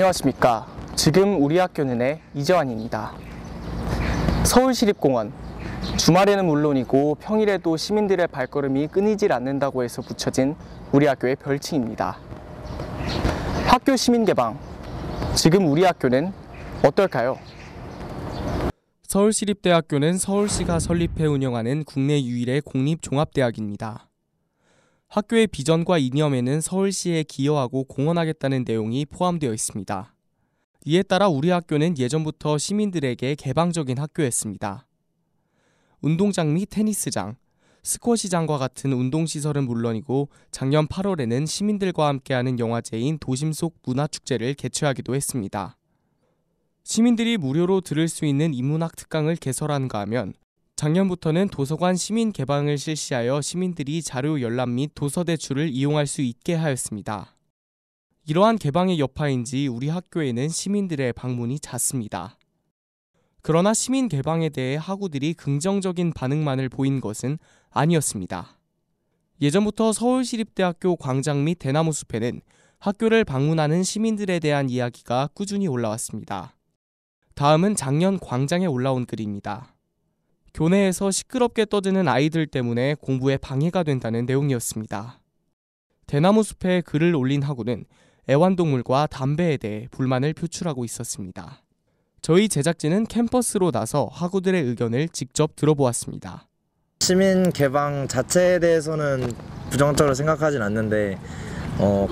안녕하십니까. 지금 우리 학교는의 이재환입니다. 서울시립공원, 주말에는 물론이고 평일에도 시민들의 발걸음이 끊이질 않는다고 해서 붙여진 우리 학교의 별칭입니다. 학교 시민개방, 지금 우리 학교는 어떨까요? 서울시립대학교는 서울시가 설립해 운영하는 국내 유일의 공립종합대학입니다. 학교의 비전과 이념에는 서울시에 기여하고 공헌하겠다는 내용이 포함되어 있습니다. 이에 따라 우리 학교는 예전부터 시민들에게 개방적인 학교였습니다. 운동장 및 테니스장, 스쿼시장과 같은 운동시설은 물론이고 작년 8월에는 시민들과 함께하는 영화제인 도심 속 문화축제를 개최하기도 했습니다. 시민들이 무료로 들을 수 있는 인문학 특강을 개설하는가 하면 작년부터는 도서관 시민 개방을 실시하여 시민들이 자료 열람 및 도서 대출을 이용할 수 있게 하였습니다. 이러한 개방의 여파인지 우리 학교에는 시민들의 방문이 잦습니다. 그러나 시민 개방에 대해 학우들이 긍정적인 반응만을 보인 것은 아니었습니다. 예전부터 서울시립대학교 광장 및 대나무 숲에는 학교를 방문하는 시민들에 대한 이야기가 꾸준히 올라왔습니다. 다음은 작년 광장에 올라온 글입니다. 교내에서 시끄럽게 떠드는 아이들 때문에 공부에 방해가 된다는 내용이었습니다. 대나무 숲에 글을 올린 학우는 애완동물과 담배에 대해 불만을 표출하고 있었습니다. 저희 제작진은 캠퍼스로 나서 학우들의 의견을 직접 들어보았습니다. 시민 개방 자체에 대해서는 부정적으로 생각하진 않는데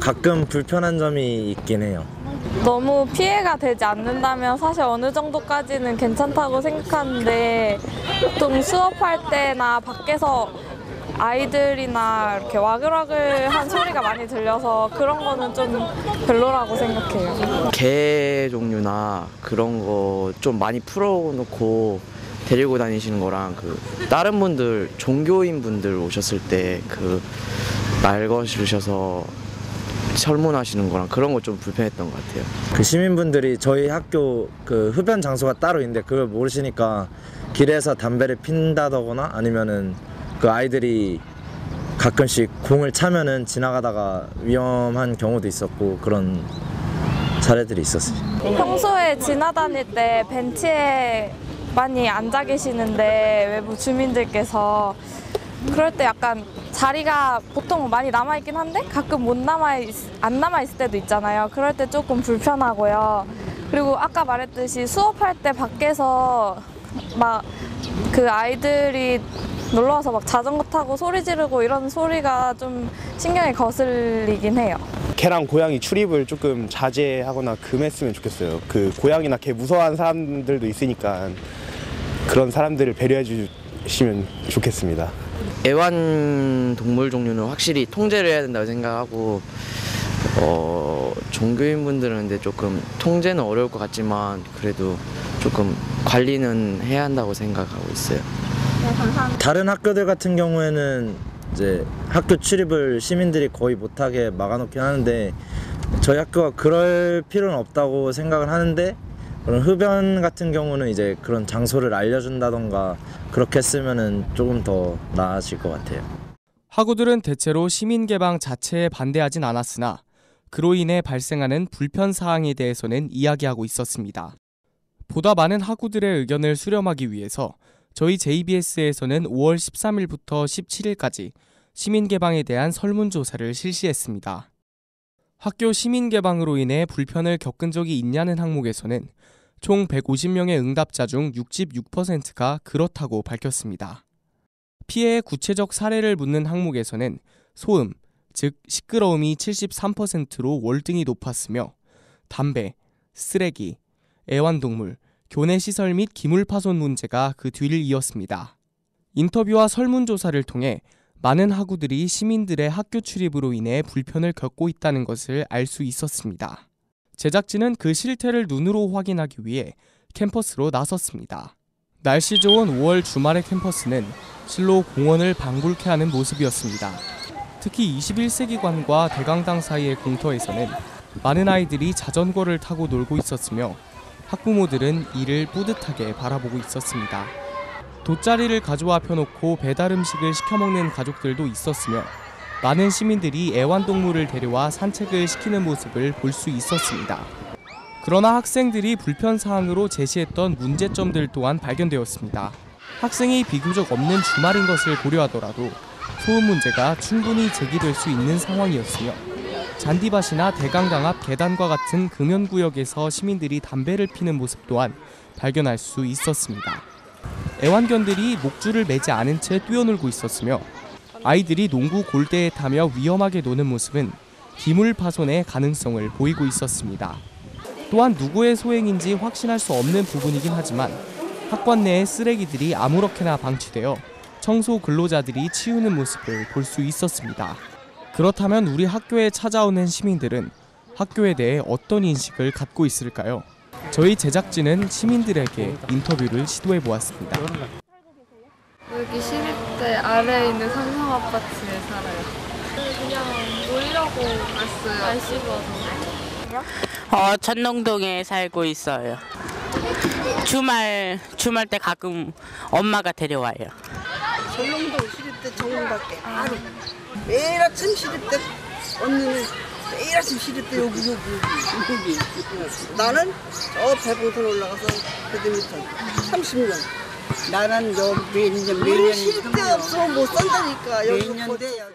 가끔 불편한 점이 있긴 해요. 너무 피해가 되지 않는다면 사실 어느 정도까지는 괜찮다고 생각하는데 보통 수업할 때나 밖에서 아이들이나 이렇게 와글와글한 소리가 많이 들려서 그런 거는 좀 별로라고 생각해요. 개 종류나 그런 거 좀 많이 풀어놓고 데리고 다니시는 거랑 다른 분들 종교인 분들 오셨을 때 말 거시셔서 설문하시는 거랑 그런 거 좀 불편했던 것 같아요. 시민분들이 저희 학교 흡연 장소가 따로 있는데 그걸 모르시니까 길에서 담배를 핀다거나 아니면은 아이들이 가끔씩 공을 차면은 지나가다가 위험한 경우도 있었고 그런 사례들이 있었어요. 평소에 지나다닐 때 벤치에 많이 앉아 계시는데 외부 주민들께서 그럴 때 약간 자리가 보통 많이 남아있긴 한데 가끔 안 남아있을 때도 있잖아요. 그럴 때 조금 불편하고요. 그리고 아까 말했듯이 수업할 때 밖에서 아이들이 놀러와서 자전거 타고 소리 지르고 이런 소리가 좀 신경에 거슬리긴 해요. 개랑 고양이 출입을 조금 자제하거나 금했으면 좋겠어요. 고양이나 개 무서워하는 사람들도 있으니까 그런 사람들을 배려해 주시면 좋겠습니다. 애완동물 종류는 확실히 통제를 해야 된다고 생각하고 종교인분들은 근데 조금 통제는 어려울 것 같지만 그래도 조금 관리는 해야 한다고 생각하고 있어요. 네, 감사합니다. 다른 학교들 같은 경우에는 이제 학교 출입을 시민들이 거의 못하게 막아놓긴 하는데 저희 학교가 그럴 필요는 없다고 생각을 하는데 그런 흡연 같은 경우는 이제 그런 장소를 알려준다던가 그렇게 했으면은 조금 더 나아질 것 같아요. 학우들은 대체로 시민 개방 자체에 반대하진 않았으나 그로 인해 발생하는 불편 사항에 대해서는 이야기하고 있었습니다. 보다 많은 학우들의 의견을 수렴하기 위해서 저희 JBS에서는 5월 13일부터 17일까지 시민 개방에 대한 설문조사를 실시했습니다. 학교 시민 개방으로 인해 불편을 겪은 적이 있냐는 항목에서는 총 150명의 응답자 중 66%가 그렇다고 밝혔습니다. 피해의 구체적 사례를 묻는 항목에서는 소음, 즉 시끄러움이 73%로 월등히 높았으며 담배, 쓰레기, 애완동물, 교내시설 및 기물 파손 문제가 그 뒤를 이었습니다. 인터뷰와 설문조사를 통해 많은 학우들이 시민들의 학교 출입으로 인해 불편을 겪고 있다는 것을 알 수 있었습니다. 제작진은 그 실태를 눈으로 확인하기 위해 캠퍼스로 나섰습니다. 날씨 좋은 5월 주말의 캠퍼스는 실로 공원을 방불케 하는 모습이었습니다. 특히 21세기관과 대강당 사이의 공터에서는 많은 아이들이 자전거를 타고 놀고 있었으며 학부모들은 이를 뿌듯하게 바라보고 있었습니다. 돗자리를 가져와 펴놓고 배달 음식을 시켜먹는 가족들도 있었으며 많은 시민들이 애완동물을 데려와 산책을 시키는 모습을 볼 수 있었습니다. 그러나 학생들이 불편사항으로 제시했던 문제점들 또한 발견되었습니다. 학생이 비교적 없는 주말인 것을 고려하더라도 소음 문제가 충분히 제기될 수 있는 상황이었으며 잔디밭이나 대강당 앞 계단과 같은 금연구역에서 시민들이 담배를 피는 모습 또한 발견할 수 있었습니다. 애완견들이 목줄을 매지 않은 채 뛰어놀고 있었으며 아이들이 농구 골대에 타며 위험하게 노는 모습은 기물 파손의 가능성을 보이고 있었습니다. 또한 누구의 소행인지 확신할 수 없는 부분이긴 하지만 학관 내에 쓰레기들이 아무렇게나 방치되어 청소 근로자들이 치우는 모습을 볼 수 있었습니다. 그렇다면 우리 학교에 찾아오는 시민들은 학교에 대해 어떤 인식을 갖고 있을까요? 저희 제작진은 시민들에게 인터뷰를 시도해 보았습니다. 여기 시립대 아래에 있는 삼성 아파트에 살아요. 그냥 놀려고 왔어요. 날씨 봐서. 전농동에 살고 있어요. 주말 때 가끔 엄마가 데려와요. 전농동 시립대 정문밖에 바로 매일 아침 시립대 언니는 매일 아침 시립대 여기 나는 저 배봉산 올라가서 배드민턴 30년 나는 매년 시립대 없어 못 산다니까 여기 거대야.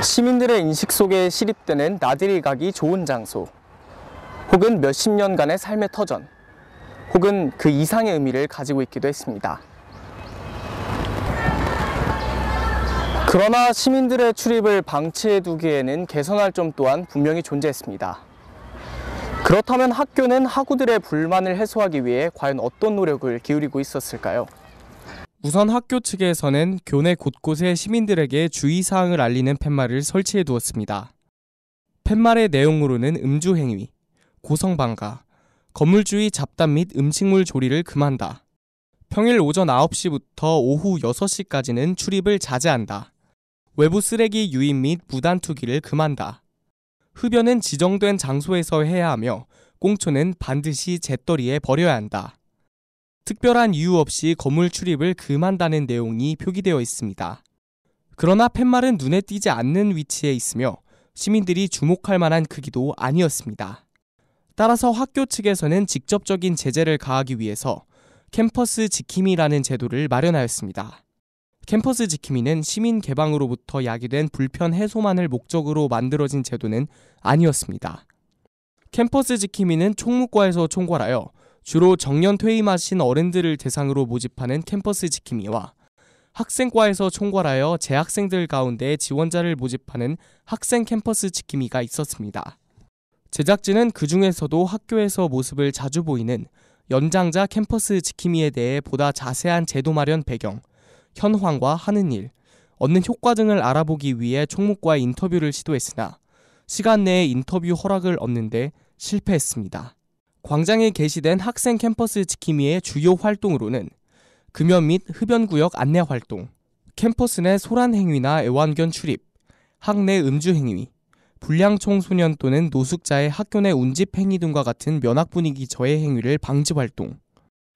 시민들의 인식 속에 시립대는 나들이 가기 좋은 장소, 혹은 몇십 년간의 삶의 터전, 혹은 그 이상의 의미를 가지고 있기도 했습니다. 그러나 시민들의 출입을 방치해두기에는 개선할 점 또한 분명히 존재했습니다. 그렇다면 학교는 학우들의 불만을 해소하기 위해 과연 어떤 노력을 기울이고 있었을까요? 우선 학교 측에서는 교내 곳곳에 시민들에게 주의사항을 알리는 팻말을 설치해 두었습니다. 팻말의 내용으로는 음주 행위, 고성방가, 건물주의 잡담 및 음식물 조리를 금한다. 평일 오전 9시부터 오후 6시까지는 출입을 자제한다. 외부 쓰레기 유입 및 무단 투기를 금한다. 흡연은 지정된 장소에서 해야 하며 꽁초는 반드시 재떨이에 버려야 한다. 특별한 이유 없이 건물 출입을 금한다는 내용이 표기되어 있습니다. 그러나 팻말은 눈에 띄지 않는 위치에 있으며 시민들이 주목할 만한 크기도 아니었습니다. 따라서 학교 측에서는 직접적인 제재를 가하기 위해서 캠퍼스 지킴이라는 제도를 마련하였습니다. 캠퍼스 지킴이는 시민 개방으로부터 야기된 불편 해소만을 목적으로 만들어진 제도는 아니었습니다. 캠퍼스 지킴이는 총무과에서 총괄하여 주로 정년 퇴임하신 어른들을 대상으로 모집하는 캠퍼스 지킴이와 학생과에서 총괄하여 재학생들 가운데 지원자를 모집하는 학생 캠퍼스 지킴이가 있었습니다. 제작진은 그 중에서도 학교에서 모습을 자주 보이는 연장자 캠퍼스 지킴이에 대해 보다 자세한 제도 마련 배경, 현황과 하는 일, 얻는 효과 등을 알아보기 위해 총무과에 인터뷰를 시도했으나 시간 내에 인터뷰 허락을 얻는데 실패했습니다. 광장에 게시된 학생 캠퍼스 지킴이의 주요 활동으로는 금연 및 흡연구역 안내 활동, 캠퍼스 내 소란 행위나 애완견 출입, 학내 음주 행위, 불량 청소년 또는 노숙자의 학교 내 운집 행위 등과 같은 면학 분위기 저해 행위를 방지 활동,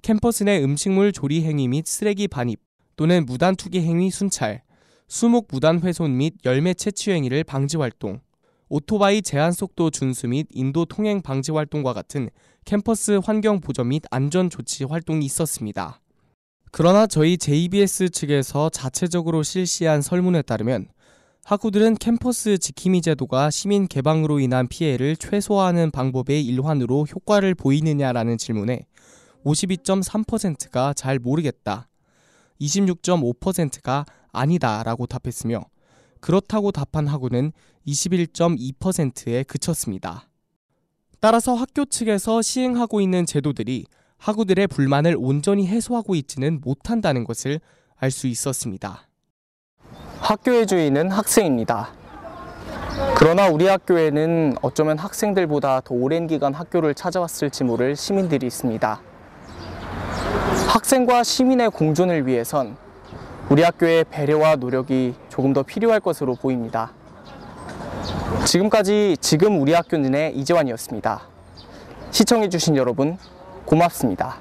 캠퍼스 내 음식물 조리 행위 및 쓰레기 반입 또는 무단 투기 행위 순찰, 수목 무단 훼손 및 열매 채취 행위를 방지 활동, 오토바이 제한 속도 준수 및 인도 통행 방지 활동과 같은 캠퍼스 환경 보전 및 안전 조치 활동이 있었습니다. 그러나 저희 JBS 측에서 자체적으로 실시한 설문에 따르면 학우들은 캠퍼스 지킴이 제도가 시민 개방으로 인한 피해를 최소화하는 방법의 일환으로 효과를 보이느냐라는 질문에 52.3%가 잘 모르겠다, 26.5%가 아니다 라고 답했으며 그렇다고 답한 학우는 21.2%에 그쳤습니다. 따라서 학교 측에서 시행하고 있는 제도들이 학우들의 불만을 온전히 해소하고 있지는 못한다는 것을 알 수 있었습니다. 학교의 주인은 학생입니다. 그러나 우리 학교에는 어쩌면 학생들보다 더 오랜 기간 학교를 찾아왔을지 모를 시민들이 있습니다. 학생과 시민의 공존을 위해선 우리 학교의 배려와 노력이 조금 더 필요할 것으로 보입니다. 지금까지 지금 우리 학교는의 이재환이었습니다. 시청해주신 여러분 고맙습니다.